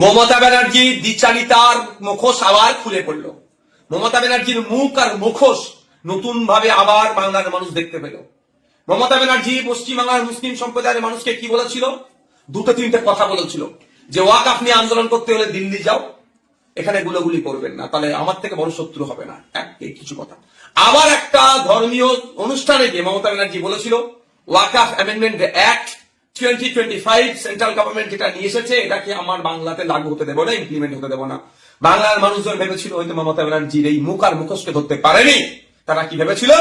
মমতা ব্যানার্জি দ্বিচারিতার মুখোশ আবার খুলে পড়ল। মমতা ব্যানার্জির মুখ আর মুখোশ নতুন ভাবে আবার বাংলার মানুষ দেখতে পেল। মমতা ব্যানার্জি পশ্চিমবাংলার মুসলিম সম্প্রদায়ের মানুষকে কি বলেছিল? দুটো তিনটে কথা বলেছিল যে ওয়াকফ নিয়ে আন্দোলন করতে হলে দিল্লি যাও, এখানে গুলোগুলি করবেন না, তাহলে আমার থেকে বড় শত্রু হবে না, এই কিছু কথা। আবার একটা ধর্মীয় অনুষ্ঠানে গিয়ে মমতা ব্যানার্জি বলেছিল ওয়াকফ অ্যামেন্ডমেন্ট অ্যাক্ট 2025 সেন্ট্রাল গভর্নমেন্ট যেটা নিয়ে এসেছে এটাকে আমার বাংলাতে লাগু হতে দেবো না, ইমপ্লিমেন্ট হতে দেবো না। বাংলার মানুষজন ভেবেছিল হয়তো মমতা ব্যানার্জির এই মুখ আর মুখোশকে ধরতে পারেনি। তারা কি ভেবেছিল?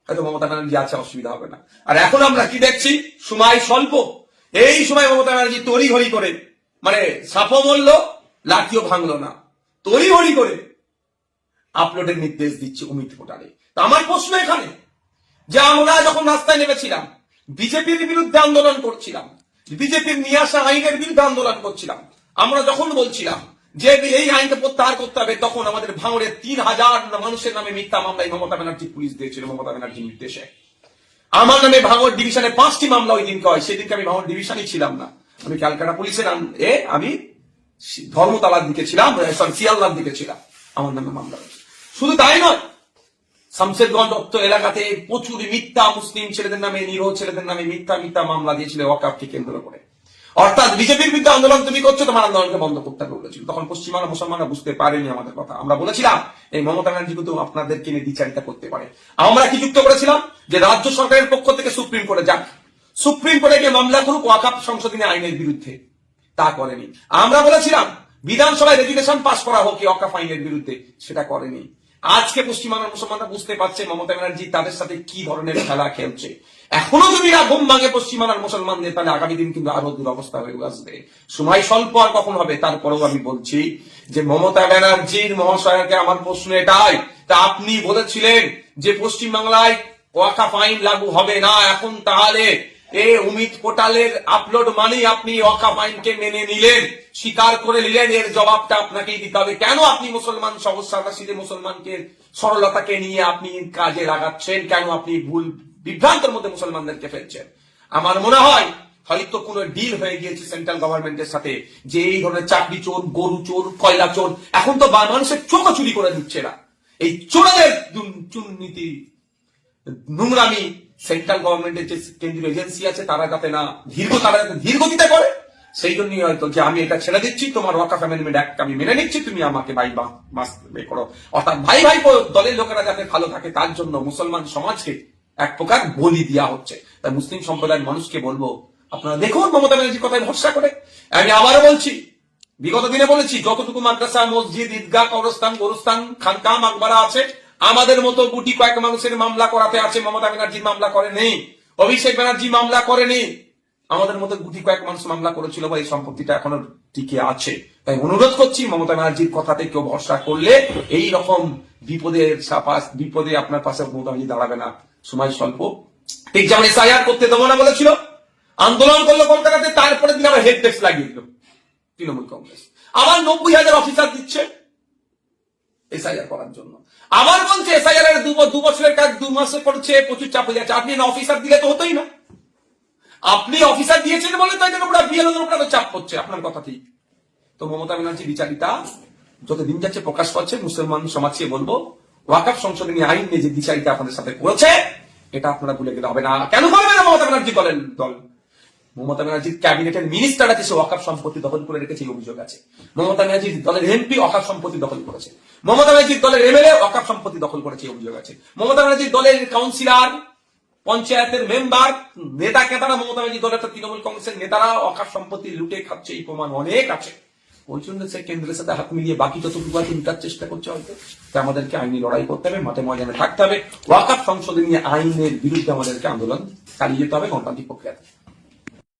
হয়তো মমতা ব্যানার্জি আছে, অসুবিধা হবে না। আর এখন আমরা কি দেখছি? সময় স্বল্প, এই সময় মমতা ব্যানার্জি তড়িঘড়ি করে, মানে সাপও মরল লাঠিও ভাঙলো না, তড়িঘড়ি করে আপলোডের নির্দেশ দিচ্ছে অমিত পোর্টালে। তা আমার প্রশ্ন এখানে যে আমরা যখন রাস্তায় নেমেছিলাম, বিজেপির বিরুদ্ধে আন্দোলন করছিলাম, বিজেপির নিয়ে আসা আইনের বিরুদ্ধে আন্দোলন করছিলাম, আমরা যখন বলছিলাম যে এই আইনকে প্রত্যাহার করতে হবে, তখন আমাদের ভাঙড়ে 3000 মানুষের নামে মিথ্যা মামলায় মমতা ব্যানার্জি পুলিশ দিয়েছিল। মমতা ব্যানার্জির নির্দেশে আমার নামে ভাঙড় ডিভিশনে 5টি মামলা ওই দিনকে হয়। সেদিনকে আমি ভাঙড় ডিভিশনই ছিলাম না, আমি ক্যালকাটা পুলিশের আমি ধর্মতলার দিকে ছিলাম, শিয়ালদার দিকে ছিলাম, আমার নামে মামলা। শুধু তাই নয়, শামশেরগঞ্জ অত্ত এলাকাতে প্রচুর মিথ্যা মুসলিম ছেলেদের নামে, নিরীহ ছেলেদের নামে মিথ্যা মামলা দিয়েছিল ওয়াকফকে কেন্দ্র করে। অর্থাৎ বিজেপির বিরুদ্ধে আন্দোলন তুমি করছো, তোমার আন্দোলনকে বন্ধ করতে হবে বলেছিল। তখন পশ্চিমবাংলা মুসলমানরা বুঝতে পারেনি আমাদের কথা। আমরা বলেছিলাম এই মমতা ব্যানার্জি কিন্তু আপনাদেরকে নিয়ে দ্বিচারিতা করতে পারে। আমরা কি যুক্ত করেছিলাম যে রাজ্য সরকারের পক্ষ থেকে সুপ্রিম কোর্টে যাক, সুপ্রিম কোর্টে গিয়ে মামলা করুক ওয়াকফ সংশোধনী আইনের বিরুদ্ধে। তা করেনি। আমরা বলেছিলাম বিধানসভায় রেজুলেশন পাস করা হোক ওয়াকফ আইনের বিরুদ্ধে, সেটা করেনি। আজকে পশ্চিমবাংলার মুসলমানরা বুঝতে পারছে মমতা ব্যানার্জি তাদের সাথে কি ধরনের খেলা খেলছে। এখনো যদি না ঘুম ভাঙে পশ্চিমবাংলার মুসলমানদের, তাহলে আগামী দিন কিন্তু আরো দুরবস্থা হয়ে আসবে। সময় স্বল্প আর কখন হবে। তারপরেও আমি বলছি যে মমতা ব্যানার্জির মহাশয়কে আমার প্রশ্ন এটাই, তা আপনি বলেছিলেন যে পশ্চিমবাংলায় ওয়াকফ আইন লাগু হবে না, এখন তাহলে অমিত পোর্টালের আপলোড মানেই আপনি ওয়াকফ আইনকে মেনে নিলেন, স্বীকার করে নিলেন। এর জবাবটা আপনাকেই দিতে হবে। কেন আপনি মুসলমান সহজ-সাদা মুসলমানকে সরলতাকে নিয়ে আপনি কাজে লাগাচ্ছেন? কেন আপনি ভুল বিভ্রান্তের মধ্যে মুসলমানদেরকে ফেলছেন? আমার মনে হয় হয়তো কোনো ডিল হয়ে গিয়েছে সেন্ট্রাল গভর্নমেন্টের সাথে, যে এই ধরনের চাকরি চোর, গরু চোর, কয়লা চোর, এখন তো মানুষের চোখও চুরি করে দিচ্ছে না। এই চোরদের দুর্নীতি, নোংরামি সেন্ট্রাল গভর্নমেন্টের যে কেন্দ্রীয় এজেন্সি আছে তারা যাতে না ধীর গতিতে করে, সেই জন্যই হয়তো যে আমি এটা ছেড়ে দিচ্ছি, তোমার ওয়াকফ অ্যামেন্ডমেন্ট অ্যাক্ট আমি মেনে নিচ্ছি, তুমি আমাকে মাস করো। অর্থাৎ ভাই দলের লোকেরা যাতে ভালো থাকে তার জন্য মুসলমান সমাজকে এক প্রকার বলি দেওয়া হচ্ছে। তাই মুসলিম সম্প্রদায়ের মানুষকে বলবো, আপনারা দেখুন মমতা ব্যানার্জির কথায় ভরসা করে। আমি আবারও বলছি, বিগত দিনে বলেছি, যতটুকু মাদ্রাসা, মসজিদ, ঈদগাহ, কবরস্থান, গোরস্থান, খানকা, মাকবারা আছে, আমাদের মতো গুটি কয়েক মানুষের মামলা করাতে আছে। মমতা ব্যানার্জি মামলা করেনি, অভিষেক ব্যানার্জি মামলা করেনি, আমাদের মতো গুটি কয়েক মানুষ মামলা করেছিল বা এই সম্পত্তিটা এখনো টিকে আছে। তাই অনুরোধ করছি, মমতা ব্যানার্জির কথাতে কেউ ভরসা করলে এই রকম বিপদে আপনার পাশে মমতা ব্যানার্জি দাঁড়াবে না। সময় স্বল্প। ঠিক যেমন এসআইআর করতে দেবো না বলেছিল, আন্দোলন করলো কলকাতাতে, তারপরে দিন আবার হেড ডেস্ক লাগিয়ে দিল তৃণমূল কংগ্রেস। আবার 90,000 অফিসার দিচ্ছে এসআইআর করার জন্য। আবার বলছে এসআইআর এর 2 বছরের কাজ 2 মাসে করছে, প্রচুর চাপ হয়ে যাচ্ছে। আপনি না অফিসার দিলে তো হতোই না, আপনি অফিসার দিয়েছেন বলে তাই জন্য ওরা বিএলওদের উপরে চাপ করছে। আপনার কথা ঠিক। তো মমতা ব্যানার্জি বিচারিতা যত দিন যাচ্ছে প্রকাশ পাচ্ছে, মুসলমান সমাজকে বলবো ওয়াকফ সংশোধনী আইন নিয়ে যে বিচারিতা আপনাদের সাথে করেছে, এটা আপনারা ভুলে গেলে হবে না। কেন করবে না মমতা ব্যানার্জি দল? মমতা ব্যানার্জির ক্যাবিনেটের মিনিস্টার আছে, সে ওয়াকফ সম্পত্তি দখল করে রেখেছে, এই অভিযোগ আছে। মমতা ব্যানার্জির দলের এমপি ওয়াকফ সম্পত্তি দখল করেছে। মমতা ব্যানার্জির দলের এমএলএ ওয়াকফ সম্পত্তি দখল করেছে, এই অভিযোগ আছে। মমতা ব্যানার্জির দলের কাউন্সিলর, পঞ্চায়েতের মেম্বার, নেতা কেতারা, মমতা ব্যানার্জি দলের তৃণমূল কংগ্রেসের নেতারা ওয়াকফ সম্পত্তি লুটে খাচ্ছে, এই প্রমাণ অনেক আছে। ওই জন্য সে কেন্দ্রের সাথে হাত মিলিয়ে বাকি যতটুকু আছে লুটার চেষ্টা করছে হয়তো। আমাদেরকে আইনি লড়াই করতে হবে, মাঠে ময়দানে থাকতে হবে, ওয়াকফ সংশোধনী আইনের বিরুদ্ধে আমাদেরকে আন্দোলন চালিয়ে যেতে হবে গণতান্ত্রিক প্রক্রিয়াতে।